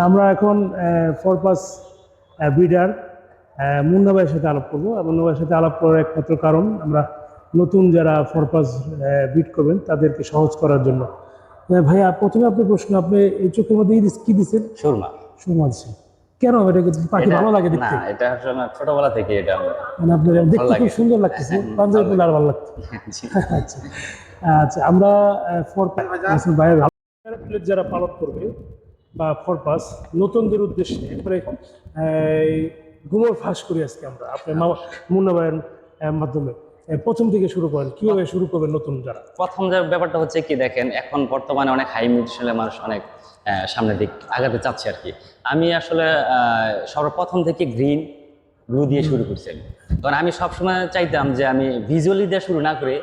আমরা এখন ফরপাস ব্রিডার মুন্না ভাইয়ের সাথে আলাপ করবো। মুন্না ভাইয়ের সাথে আলাপ করার একমাত্র কারণ আমরা নতুন যারা ফরপাস ব্রিড করবেন তাদেরকে সহজ করার জন্য। ভাইয়া, প্রথমে আপনার প্রশ্ন, আপনি এই চোখের মধ্যে কি দিচ্ছেন? সুরমা। সুরমা দিচ্ছেন কেন? এটাকে পাখি ভালো লাগে দেখতে? না, এটা আসলে আমার ছোটবেলা থেকে এটা মানে আপনার দেখতে ভালো খুব লাগে। সুন্দর লাগতেছে, পাঞ্জাবি পরলে আর ভালো লাগছে। জি। আচ্ছা আচ্ছা, আমরা ভাইয়া প্লেট যারা পালন করবে বা ফরপাস নতুনদের উদ্দেশ্যে একবারে ঘুমোর ফাঁস করি আজকে আমরা আপনার মুন্না ভাইয়ের মাধ্যমে। প্রথম থেকে শুরু করেন, কিভাবে শুরু করবেন নতুন যারা? প্রথম যে ব্যাপারটা হচ্ছে কি, দেখেন এখন বর্তমানে অনেক হাই নিউট্রিশনের মানুষ অনেক সামনের দিক আগাতে চাচ্ছে আর কি। আমি আসলে সর্বপ্রথম থেকে গ্রিন ব্লু দিয়ে শুরু করছি। কারণ আমি সবসময় চাইতাম যে আমি ভিজুয়ালি দিয়ে শুরু না করে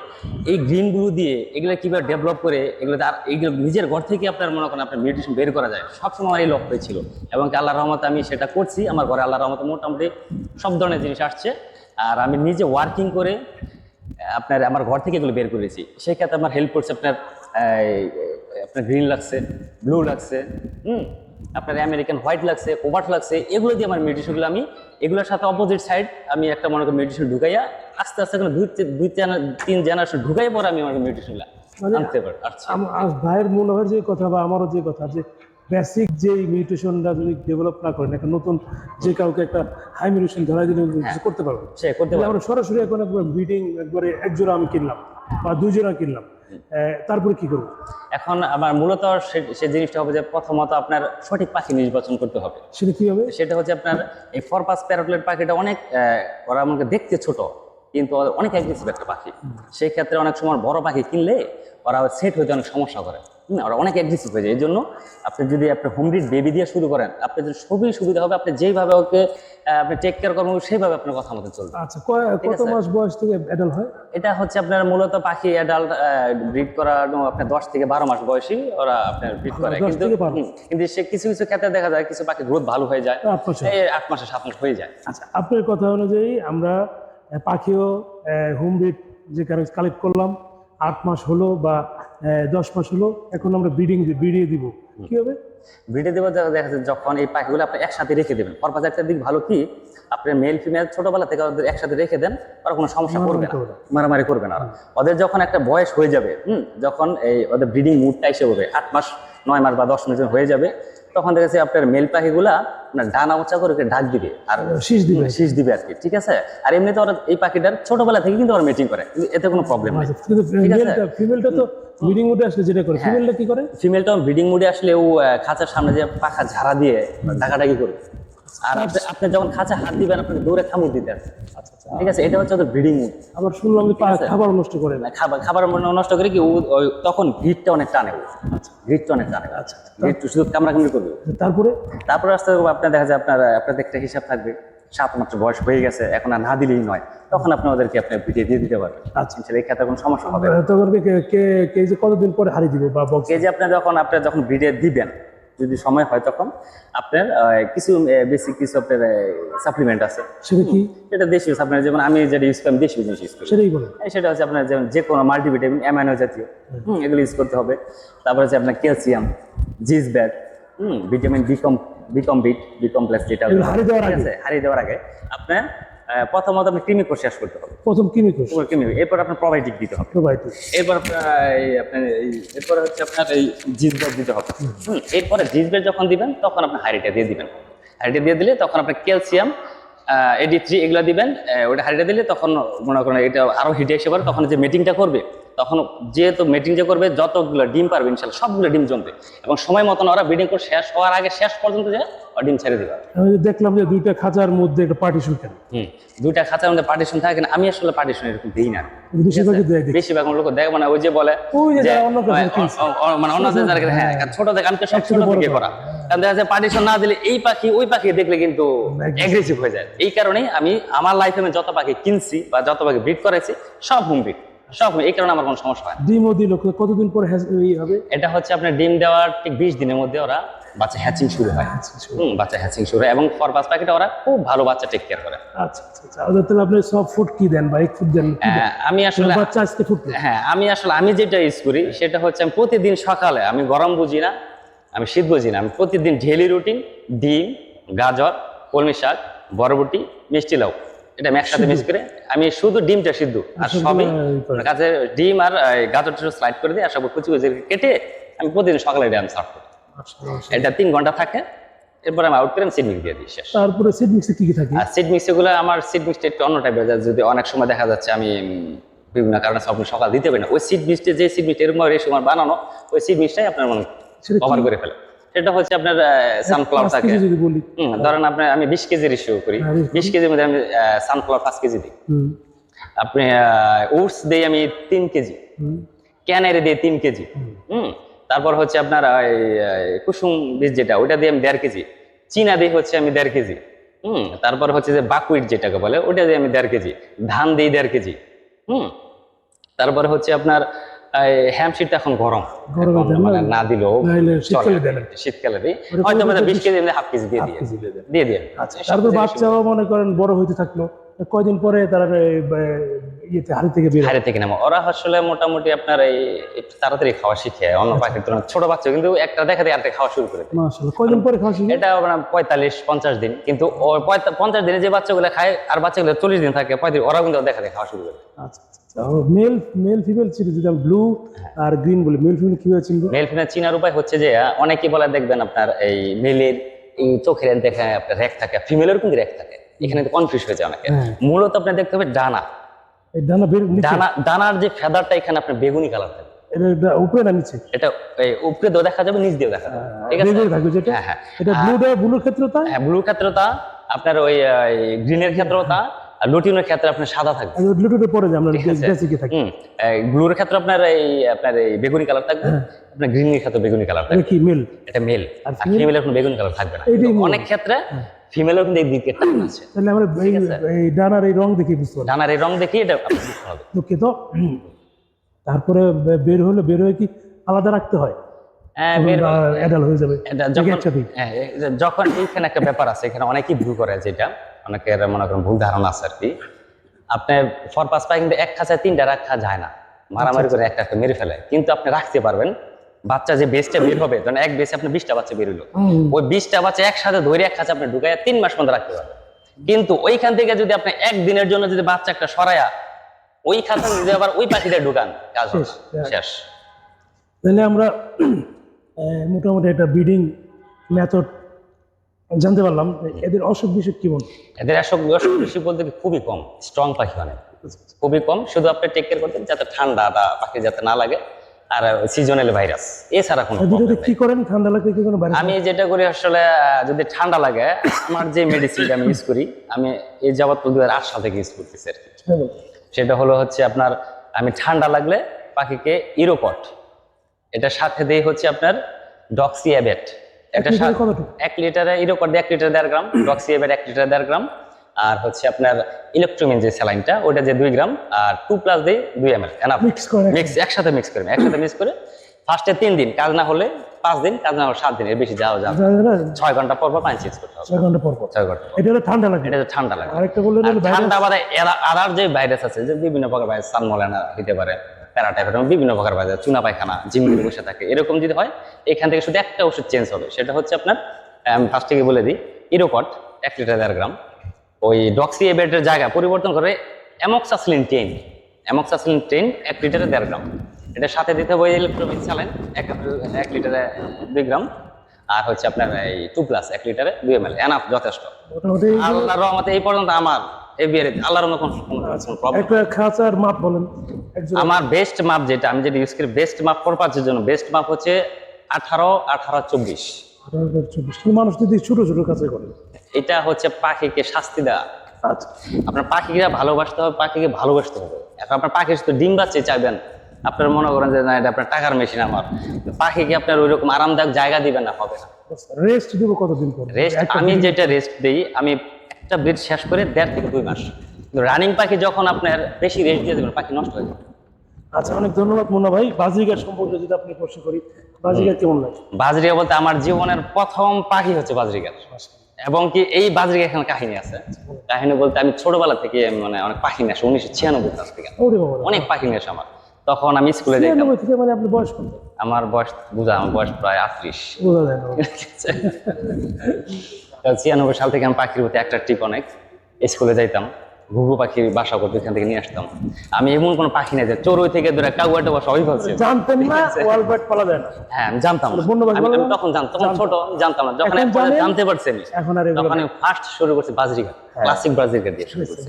এই গ্রিন ব্লু দিয়ে এগুলো কীভাবে ডেভেলপ করে এগুলো এইগুলো নিজের ঘর থেকে আপনার মনে করেন আপনার মিউটেশন বের করা যায়, সবসময় আমার এই লক্ষ্যই ছিল। এবং আল্লাহর রহমতে আমি সেটা করছি। আমার ঘরে আল্লাহর রহমতে মোটামুটি সব ধরনের জিনিস আসছে। আর আমি নিজে ওয়ার্কিং করে আপনার আমার ঘর থেকে এগুলো বের করেছি। সেই ক্ষেত্রে আমার হেল্প করছে আপনার আপনার গ্রিন লাগছে, ব্লু লাগছে, আপনার আমেরিকান হোয়াইট লাগছে, কোভার্ট লাগছে। এগুলো দিয়ে আমার মেডিসিনগুলো আমি এগুলোর সাথে অপোজিট সাইড আমি একটা মনে করি মেডিসিন ঢুকাইয়া আস্তে আস্তে করে দুই তিন জেনারেশন ঢুকাই পরে আমি আমার মেডিসিনগুলো আনতে পারি। ভাইয়ের মনে হয় যে কথা বা আমারও যে কথা, যে বেসিক যে মিউটেশনটা যদি ডেভেলপ না করেন, একটা নতুন যে কাউকে একটা হাই মিউটেশন ধরাই দিলে কিছু করতে পারবে সে করতে পারবে। আমরা সরাসরি এখন একবার ব্রিডিং একবারে এক জোড়া আমি কিনলাম বা দুই জোড়া কিনলাম, তারপরে কি করবো? এখন আমার মূলত সে জিনিসটা হবে যে প্রথমত আপনার সঠিক পাখি নির্বাচন করতে হবে। সেটা কি হবে? সেটা হচ্ছে আপনার এই ফরপাস প্যারোটলেট পাখিটা অনেক ওরা আমাকে দেখতে ছোট কিন্তু অনেক অ্যাগ্রেসিভ একটা পাখি। সেই ক্ষেত্রে অনেক সময় বড় পাখি কিনলে ওরা সেট হইতে অনেক সমস্যা করে, ওরা অনেক অ্যাগ্রেসিভ হয়ে যায়। এই জন্য আপনি যদি আপনার হোম ব্রিড বেবি দিয়ে শুরু করেন, আপনার যদি খুবই সুবিধা হবে। আপনি যেইভাবে ওকে আপনি টেক কেয়ার করবেন সেইভাবে আপনার কথা মতো চলবে। আচ্ছা, কত মাস বয়স থেকে অ্যাডাল্ট হয়? এটা হচ্ছে আপনার মূলত পাখি অ্যাডাল্ট ব্রিড করানো আপনার 10 থেকে 12 মাস বয়সী ওরা আপনার ব্রিড করে। কিন্তু সে কিছু কিছু ক্ষেত্রে দেখা যায় কিছু পাখি গ্রোথ ভালো হয়ে যায়, 8 মাসে 7 মাস হয়ে যায়। আচ্ছা, আপনার কথা অনুযায়ী আমরা পাখিও হোম ব্রিড যে কালেক্ট করলাম, 8 মাস হলো বা 10 মাস হলো, এখন আমরা ব্রিডিং দিব, কি হবে? ব্রিডে দেবো দেখা যাচ্ছে যখন এই পাখিগুলো আপনি একসাথে রেখে দেবেন। ফরপাস একটা দিক ভালো কি, আপনি মেল ফিমেল ছোটবেলা থেকে ওদের একসাথে রেখে দেন, ওরা কোনো সমস্যা করবে না, মারামারি করবে না। ওদের যখন একটা বয়স হয়ে যাবে, যখন এই ওদের ব্রিডিং মুডটা এসে হবে 8 মাস 9 মাস বা 10 মাস হয়ে যাবে, তখন দেখা যাচ্ছে আপনার মেল পাখিগুলা আপনার ডানা উঁচা করে ডাক দিবে আর শীষ দিবে আর কি। ঠিক আছে। আর এমনিতে ওরা এই পাখিটার ছোটবেলা থেকে কিন্তু ওরা মিটিং করে, এতে কোনো প্রবলেম নেই। ফিমেলটা তো ব্রিডিং মুডে আসলে যেটা করে, ফিমেলটা কি করে? ফিমেলটা ব্রিডিং মুডে আসলে ও খাঁচার সামনে যে পাখা ঝাড়া দিয়ে ডাকাডাকি করবে। আর আপনি যখন খাঁচা হাত দিবেন আপনাকে দৌড়ে কামড় দিতে আসবে। ঠিক আছে, এটা হচ্ছে ওদের ব্রিডিং মুড। আবার শুনলাম খাবার নষ্ট করে না, খাবার নষ্ট করে কি তখন ভিড়টা অনেক টানে, ভিড়টা অনেক টানে। আচ্ছা, শুধু কামড়াকামড়ি করবে। তারপরে আস্তে আপনার দেখা যায় আপনাদের একটা হিসাব থাকবে, 7 মাস বয়স হয়ে গেছে, এখন আর না দিলেই নয়, তখন আপনি ওদেরকে আপনি ভিডিও দিয়ে দিতে পারবেন। আচ্ছা, এই ক্ষেত্রে কোনো সমস্যা হবে না। কেজি কতদিন পরে হারিয়ে দিবে বা কেজি আপনার যখন ভিডিও দিবেন, যদি সময় হয় তখন আপনার কিছু বেসিক কিছু আপনার সাপ্লিমেন্ট আছে। সেটা কি? সেটা দেশীয় সাপ্লিমেন্ট, যেমন আমি যেটা ইউজ করি, দেশীয় জিনিস ইউজ করি। সেটাই বলে সেটা হচ্ছে আপনার যেমন যে কোনো মাল্টিভিটামিন, অ্যামাইনো জাতীয়, এগুলো ইউজ করতে হবে। তারপর হচ্ছে আপনার ক্যালসিয়াম, জিসব্যাট, ভিটামিন বি কমপ্লেক্স, যেটা হারিয়ে দেওয়ার আগে আপনার প্রথমত আপনি কৃমি কোষ শেষ করতে হবে। প্রথম কৃমি কোষ, এরপর আপনার প্রোবায়োটিক দিতে হবে। এরপর এরপর হচ্ছে আপনার এই জিসব্যাট দিতে হবে। এরপরে জিসব্যাট যখন দিবেন তখন আপনি হাইরিটা দিয়ে দিবেন। হাইরিটা দিয়ে দিলে তখন আপনার ক্যালসিয়াম, AD3 এগুলো দিবেন। ওটা হাইরিটা দিলে তখন মনে করেন এটা আরো হিটে এসে পারে। তখন যে মিটিংটা করবে, তখন যেহেতু মিটিং যে করবে যতগুলো ডিম পারবে ইনশাল্লাহ সবগুলো ডিম জমবে, এবং সময় মতন ওরা ব্রিডিং করে শেষ হওয়ার আগে শেষ পর্যন্ত যে ডিম ছেড়ে দেবে। দেখলাম যে দুইটা খাঁচার মধ্যে একটা পার্টিশন কেন? দুইটা খাঁচার মধ্যে পার্টিশন থাকে না, আমি আসলে পার্টিশন এরকম দিই না। বেশিরভাগ লোক দেখ মানে ওই যে বলে মানে অন্য হ্যাঁ ছোট দেখ, আমি তো সব ছোট থেকে করা। কারণ দেখা যায় পার্টিশন না দিলে এই পাখি ওই পাখি দেখলে কিন্তু অ্যাগ্রেসিভ হয়ে যায়। এই কারণেই আমি আমার লাইফে যত পাখি কিনছি বা যত পাখি ব্রিড করাইছি সব হোম ব্রিড, সব। এই কারণে আমার কোনো সমস্যা হয়। ডিমও দিল কতদিন পরে হবে? এটা হচ্ছে আপনার ডিম দেওয়ার ঠিক 20 দিনের মধ্যে ওরা বাচ্চা হ্যাচিং শুরু হয়। বাচ্চা হ্যাচিং শুরু হয় এবং ফরপাস পাখিটা ওরা খুব ভালো বাচ্চা টেক কেয়ার করে। আচ্ছা আচ্ছা, তাহলে আপনি সব ফুড কি দেন বা এক ফুড দেন? আমি আসলে বাচ্চা আজকে ফুড, হ্যাঁ আমি যেটা ইউজ করি সেটা হচ্ছে আমি প্রতিদিন সকালে, আমি গরম বুঝি না, আমি শীত বুঝি না, আমি প্রতিদিন ডেইলি রুটিন ডিম, গাজর, কলমি শাক, বরবটি, মিষ্টি লাউ, এটা আমি একসাথে মিক্স করে আমি শুধু ডিমটা সিদ্ধ আর সবই কাছে ডিম আর গাজরটা স্লাইড করে দিই আর সব কুচি কুচি কেটে আমি প্রতিদিন সকালে এটা আমি সার্ভ করি। এটা 3 ঘন্টা থাকে, এরপর আমি আউট করে আমি সিড মিক্স দিয়ে দিই, শেষ। তারপরে সিড মিক্সে কি কি থাকে? আর সিড মিক্স গুলো আমার সিড মিক্সটা একটু অন্য টাইপের, যদি অনেক সময় দেখা যাচ্ছে আমি বিভিন্ন কারণে আপনি সকাল দিতে পারি না, ওই সিড মিক্সটা যে সিড মিক্স এরকম এই সময় বানানো ওই সিড মিক্সটাই আপনার মানে কভার করে ফেলে। সেটা হচ্ছে আপনার সানফ্লাওয়ার থাকে, যদি বলি ধরেন আপনার আমি 20 কেজি রেশিও করি, 20 কেজির মধ্যে আমি সানফ্লাওয়ার 5 কেজি দিই, আপনি ওটস দেই আমি 3 কেজি, ক্যানারি দিয়ে 3 কেজি, তারপর হচ্ছে আপনার কুসুম বীজ যেটা ওইটা দিয়ে আমি 1.5 কেজি, চীনা দিয়ে হচ্ছে আমি 1.5 কেজি, তারপর হচ্ছে যে বাকুইট যেটাকে বলে ওটা দিয়ে আমি 1.5 কেজি, ধান দিই 1.5 কেজি, তারপরে হচ্ছে আপনার হ্যামশিটটা এখন গরম, মানে না দিলেও শীতকালে দিই, হয়তো 20 কেজি 1/2 কেজি দিয়ে দিয়ে। তারপর বাচ্চাও মনে করেন বড় হইতে থাকলো, কয়দিন পরে তারা ইয়েতে হাড়ি থেকে বের হাড়ি থেকে নামো, ওরা আসলে মোটামুটি আপনার এই একটু তাড়াতাড়ি খাওয়া শিখে, অন্য পাখির তুলনায় ছোট বাচ্চা কিন্তু একটা দেখা দিয়ে আরেকটা খাওয়া শুরু করে দেয়। মাশাআল্লাহ, কয়দিন পরে খাওয়া শিখে? এটা 45-50 দিন, কিন্তু 50 দিনে যে বাচ্চাগুলো খায় আর বাচ্চাগুলো 40 দিন থাকে 35, ওরা কিন্তু দেখা দিয়ে খাওয়া শুরু করে। আচ্ছা, মেল ফিমেল ছিল, যদি আমি ব্লু আর গ্রিন বলি, মেল ফিমেল কিভাবে চিনবো? মেল ফিমেল চিনার উপায় হচ্ছে যে অনেকেই বলে দেখবেন আপনার এই মেলের এই চোখের দেখে আপনার রেক থাকে, ফিমেলের কিন্তু রেক থাকে, এখানে কনফিউজ হয়ে যায় অনেকে। মূলত আপনি দেখতে হবে ডানা, ডানার যে ফেদারটা এখানে আপনার বেগুনি কালার থাকে, এটা উপরে না নিচে? এটা এই উপরে দিয়েও দেখা যাবে, নিচ দিয়েও দেখা যাবে, ঠিক আছে? হ্যাঁ হ্যাঁ, এটা ব্লুর ক্ষেত্রে তা, হ্যাঁ ব্লুর ক্ষেত্রে তা, আপনার ওই গ্রিনের ক্ষেত্রেও তা, আর লুটিনের ক্ষেত্রে আপনার সাদা থাকবে, লুটিনের পরে যে আমরা বেসিকে থাকি। ব্লুর ক্ষেত্রে আপনার এই বেগুনি কালার থাকবে, আপনার গ্রিনের ক্ষেত্রে বেগুনি কালার থাকবে। কি মেল? এটা মেল, আর ফিমেলের কোনো বেগুনি কালার থাকবে না। অনেক ক্ষেত্রে ফিমেলের কিন্তু এই দিকে টান আছে, তাহলে আমরা এই ডানার এই রং দেখে বুঝতে পারবো, ডানার এই রং দেখে এটা আপনি বুঝতে হবে। ওকে, তো তারপরে বের হয়ে কি আলাদা রাখতে হয়? অ্যাডাল্ট হয়ে যাবে যখন এইখানে একটা ব্যাপার আছে, এখানে অনেকেই ভুল করে, যেটা অনেকের মনে করেন ভুল ধারণা আছে আর কি। আপনার ফরপাস পাই কিন্তু এক খাঁচায় 3টা রাখা যায় না, মারামারি করে একটা মেরে ফেলে, কিন্তু আপনি রাখতে পারবেন। বাচ্চা যে বেসটা বের হবে, ধরেন এক বেসে আপনি 20টা বাচ্চা বের হলো, ওই 20টা বাচ্চা একসাথে ধরে এক খাঁচা আপনি ঢুকায় 3 মাস পর্যন্ত রাখতে পারবেন। কিন্তু ওইখান থেকে যদি আপনি একদিনের জন্য যদি বাচ্চা একটা সরায়া ওই খাঁচা যদি আবার ওই পাখিটা ঢুকান, কাজ শেষ। তাহলে আমরা মোটামুটি একটা ব্রিডিং মেথড জানতে পারলাম। এদের অসুখ বিসুখ কি বল? এদের অসুখ বিসুখ বলতে খুবই কম, স্ট্রং পাখি অনেক, খুবই কম। শুধু আপনি টেক কেয়ার করতেন যাতে ঠান্ডাটা পাখি যাতে না লাগে, আর সিজনাল ভাইরাস, এছাড়া কোনো কি করেন? ঠান্ডা লাগলে কি কোনো ভাইরাস? আমি যেটা করি আসলে, যদি ঠান্ডা লাগে, আমার যে মেডিসিনটা আমি ইউজ করি, আমি এই যাবত 2008 সাল থেকে ইউজ করতেছি আর কি। সেটা হলো হচ্ছে আপনার, আমি ঠান্ডা লাগলে পাখিকে ইরোকট, এটা সাথে দেই হচ্ছে আপনার ডক্সিঅ্যাবেট, এটা 1 লিটারে ইরোকট দিয়ে 1 লিটার 1.5 গ্রাম, ডক্সিঅ্যাবেট 1 লিটার 1.5 গ্রাম, আর হচ্ছে আপনার ইলেকট্রোমিন যে স্যালাইনটা ওটা যে 2 গ্রাম, আর 2+ দেই 2 ml, এনাফ। একসাথে মিক্স করে ফার্স্টে 3 দিন, কাজ না হলে 5 দিন, কাজ না হলে 7 দিন, এর বেশি যাওয়া যাবে। 6 ঘন্টা পর পানি চেঞ্জ করতে হবে। 6 ঘন্টা পর? 6 ঘন্টা। এটা হলো ঠান্ডা লাগে? এটা ঠান্ডা লাগে। আরেকটা বললেন ঠান্ডা বাদে আর যে ভাইরাস আছে, যে বিভিন্ন প্রকার ভাইরাস, সালমোনেলা হতে পারে, প্যারাটাইফয়েড, বিভিন্ন প্রকার ভাইরাস, চুনা পায়খানা, জিমগুলো বসে থাকে, এরকম যদি হয়, এখান থেকে শুধু একটা ওষুধ চেঞ্জ হবে। সেটা হচ্ছে আপনার, আমি ফার্স্ট থেকে বলে দিই, ইরোকট 1 লিটার 1.5 গ্রাম, ওই ডক্সিঅ্যাবেটের জায়গা পরিবর্তন করে অ্যামোক্সাসিলিন 10, 1 লিটারে 1.5 গ্রাম, এটার সাথে দিতে হবে ইলেকট্রোমিন স্যালাইন 1 লিটারে 2 গ্রাম, আর হচ্ছে আপনার এই 2+ 1 লিটারে 2 ml, এনাফ, যথেষ্ট। আল্লাহর রহমতে এই পর্যন্ত আমার এই বিয়ের আল্লাহর রহমতে কোনো প্রবলেম। একটা খাঁচার মাপ বলেন। আমার বেস্ট মাপ যেটা আমি যেটা ইউজ করি, বেস্ট মাপ পারপাসের জন্য বেস্ট মাপ হচ্ছে 18-24। মানুষ যদি ছোট ছোট খাঁচা করে, এটা হচ্ছে পাখিকে শাস্তি দেওয়া। আচ্ছা, আপনার পাখিকে ভালোবাসতে হবে, পাখিকে ভালোবাসতে হবে। এখন আপনার পাখি শুধু ডিম বাচ্চা চাইবেন, আপনার মনে করেন যে না এটা আপনার টাকার মেশিন, আমার পাখিকে আপনার ওই রকম আরামদায়ক জায়গা দিবেন না, হবে না। রেস্ট দিব কতদিন পর? রেস্ট আমি যেটা রেস্ট দিই, আমি একটা ব্রিড শেষ করে 1.5 থেকে 2 মাস। রানিং পাখি যখন আপনার বেশি রেস্ট দিয়ে দেবেন, পাখি নষ্ট হয়ে যাবে। আচ্ছা, অনেক ধন্যবাদ মুন্না ভাই। বাজরিগার সম্পর্কে যদি আপনি প্রশ্ন করি, বাজরিগার কেমন লাগে? বাজরিগা বলতে আমার জীবনের প্রথম পাখি হচ্ছে বাজরিগার, এবং কি এই বাজরিগা এখানে কাহিনী আছে। কাহিনী বলতে আমি ছোটবেলা থেকে মানে অনেক পাখি নিয়ে আসি, 1996 কাছ থেকে অনেক পাখি নিয়ে আসে আমার। তখন আমি স্কুলে যাইতাম। 96 থেকে মানে আপনি বয়স কত? আমার বয়স আমার বয়স প্রায় 38। বোঝা যায় না। 96 সাল থেকে আমি পাখির প্রতি অ্যাট্রাকটিভ অনেক। স্কুলে যাইতাম, ঘুঘু পাখির বাসা করতে এখান থেকে নিয়ে আসতাম। আমি এমন কোনো পাখি নাই যে চড়ুই থেকে ধরে কাউয়াটা বসা সবই বলছে। জানতেন না ওয়াল বার্ড পালা যায় না? হ্যাঁ আমি জানতাম না। বন্য পাখি আমি পালা তখন জানতাম, তখন ছোট জানতাম না। যখন এখন এখন জানেন? জানতে পারছি আমি, এখন আর এগুলো তখন আমি ফার্স্ট শুরু করছি বাজরিগা, ক্লাসিক বাজরিগা দিয়ে শুরু করছি।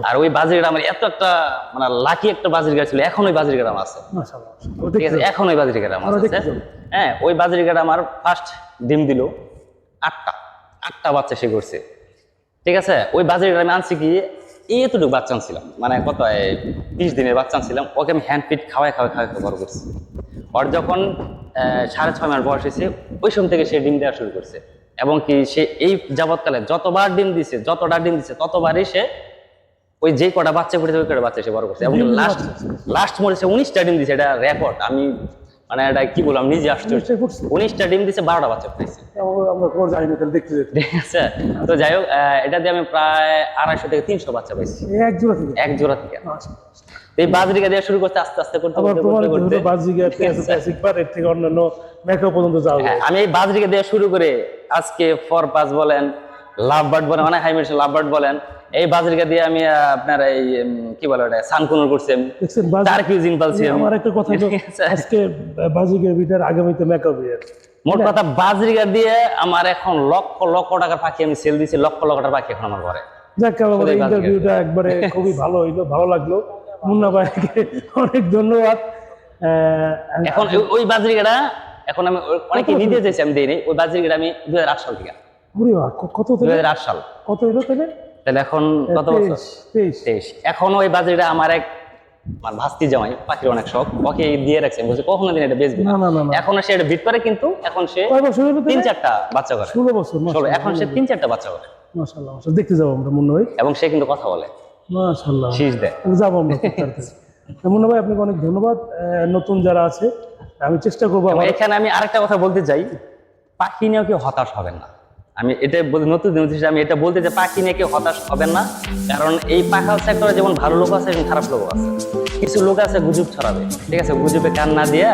আর ওই বাজরিগা আমার এত একটা মানে লাকি একটা বাজরিগা ছিল, এখন ওই বাজরিগা আমার আছে। মাশাআল্লাহ। ঠিক আছে, এখন ওই বাজরিগা আমার আমরা আছে। দেখতে যাবো। হ্যাঁ, ওই বাজরিগাটা আমার ফার্স্ট ডিম দিল 8টা বাচ্চা সে করছে। ঠিক আছে, ওই বাজরিগাটা আমি আনছি কি এতটুকু বাচ্চা আনছিলাম, মানে কত 20 দিনের বাচ্চা আনছিলাম। ওকে আমি হ্যান্ড ফিড খাওয়াই বড় করছি। ওর যখন 6.5 মাস বয়স হয়েছে, ওই সময় থেকে সে ডিম দেওয়া শুরু করছে। এবং কি সে এই যাবৎকালে যতটা ডিম দিছে ততবারই সে ওই যে কটা বাচ্চা ফুটেছে ওই কটা বাচ্চা সে বড় করছে। এবং লাস্ট মরেছে 19টা ডিম দিছে, এটা রেকর্ড। আমি মানে এটা কি বললাম, নিজে আশ্চর্য। 19টা ডিম দিছে, 12টা বাচ্চা ফুটেছে। আমরা খবর জানি না, তাহলে দেখতে যেতে। ঠিক আছে, তো যাই হোক, এটা দিয়ে আমি প্রায় 250 থেকে 300 বাচ্চা পাইছি এক জোড়া থেকে। এক জোড়া থেকে। তো এই বাজরিকা দেওয়া শুরু করতে আস্তে আস্তে করতে আবার তোমার করতে বাজিগা ক্লাসিক বার এর থেকে অন্যান্য মেকআপ পর্যন্ত যাও। হ্যাঁ, আমি এই বাজরিকা দেওয়া শুরু করে আজকে ফরপাস বলেন, লাভ বার্ড বলেন, মানে হাইমেশন লাভ বার্ড বলেন, এই বাজরিকা দিয়ে আমি আপনার এই কি বলে ওটা সানকুনুর করছি আমি, দেখছেন টার্কিউজিং পালছি আমি। আমার একটা কথা হলো, আজকে বাজিগার ভিটার আগামীতে মেকআপ ইয়ার। মোট কথা বাজরিকা দিয়ে আমার এখন লক্ষ লক্ষ টাকার পাখি আমি সেল দিছি, লক্ষ লক্ষ টাকার পাখি এখন আমার ঘরে। যাক, আমার ইন্টারভিউটা একবারে খুবই ভালো হইলো, ভালো লাগলো। মুন্না ভাইকে অনেক ধন্যবাদ। এখন ওই বাজরিকাটা এখন আমি অনেকে নিতে চাইছি, আমি দিইনি। ওই বাজরিকাটা আমি 2008 সাল থেকে। কত 2008 সাল কত হইলো তাহলে? তাহলে এখন কত বছর? 23। এখন ওই বাজরিটা আমার এক আমার ভাস্তি জামাই, পাখির অনেক শখ, ওকে দিয়ে রাখছে। আমি বলছি কখনো দিন এটা বেচবি না। এখন সে এটা বিট করে, কিন্তু এখন সে 3-4টা বাচ্চা করে। 16 বছর। এখন সে 3-4টা বাচ্চা করে। মাশাআল্লাহ, দেখতে যাবো আমরা মুন্না ভাই। এবং সে কিন্তু কথা বলে, মাশাআল্লাহ, শীষ দেয়। যাবো আমরা। মুন্না ভাই, আপনাকে অনেক ধন্যবাদ। নতুন যারা আছে, আমি চেষ্টা করবো। এখানে আমি আরেকটা কথা বলতে চাই, পাখি নিয়েও কেউ হতাশ হবেন না। আমি এটা নতুন আমি এটা বলতে চাই, পাখি নিয়ে কেউ হতাশ হবেন না। কারণ এই পাখাল সেক্টরে যেমন ভালো লোক আছে এবং খারাপ লোক আছে। কিছু লোক আছে গুজব ছড়াবে, ঠিক আছে, গুজবে কান না দিয়ে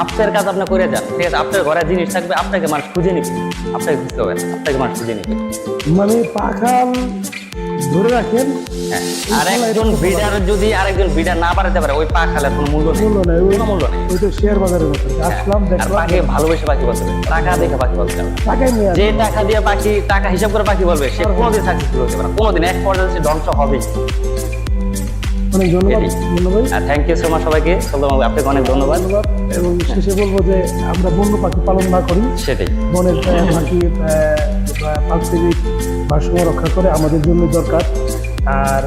আপনার কাজ আপনি করে যান। ঠিক আছে, আপনার ঘরে জিনিস থাকবে, আপনাকে মানুষ খুঁজে নিবে, আপনাকে খুঁজতে হবে না, আপনাকে মানুষ খুঁজে নিবে। মানে পাখাল ধরে রাখেন। হ্যাঁ, আর একজন ব্রিডার যদি আরেকজন ব্রিডার না বাড়াতে পারে, ওই পাখালের কোনো মূল্য নেই, কোনো মূল্য নেই। ওই তো শেয়ার বাজারের মতো আসলাম, আর দেখলাম। পাখি ভালোবেসে পাখি বলতে হবে, টাকা দেখে পাখি বলতে হবে। টাকাই নিয়ে যে টাকা দিয়ে পাখি, টাকা হিসাব করে পাখি বলবে, সে কোনোদিন সাকসেসফুল হতে পারে না। কোনোদিন এক পর্যায়ে সে ধ্বংস হবেই। অনেক ধন্যবাদ মুন্না ভাই। থ্যাংক ইউ সো মাচ সবাইকে। আপনাকে অনেক ধন্যবাদ। এবং শেষে বলবো যে আমরা বন্য পাখি পালন না করি, সেটাই বনের পাখি পারিস্থিতিক ভারসাম্য রক্ষা করে আমাদের জন্য দরকার। আর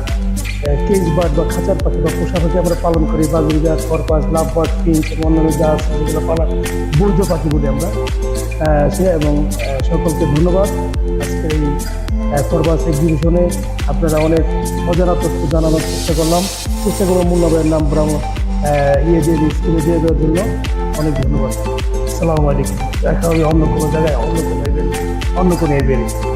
কেজ বার্ড বা খাঁচার পাখি বা পোষা পাখি আমরা পালন করি, বাজরিগা, খরপাস, লাভ বার্ড, ফিঞ্চ এবং অন্যান্য যা আছে যেগুলো পালন বৈধ পাখি বলি আমরা। এবং সকলকে ধন্যবাদ। আজকের এই খরপাস এক্সিবিশনে আপনারা অনেক অজানা তথ্য জানানোর চেষ্টা করলাম। চেষ্টা করবো মুন্না ভাইয়ের নাম স্কুলে দিয়ে দেওয়ার জন্য। অনেক ধন্যবাদ। আসসালামু আলাইকুম। দেখা হবে অন্য কোনো জায়গায়, অন্য কোনো ইভেন্টে।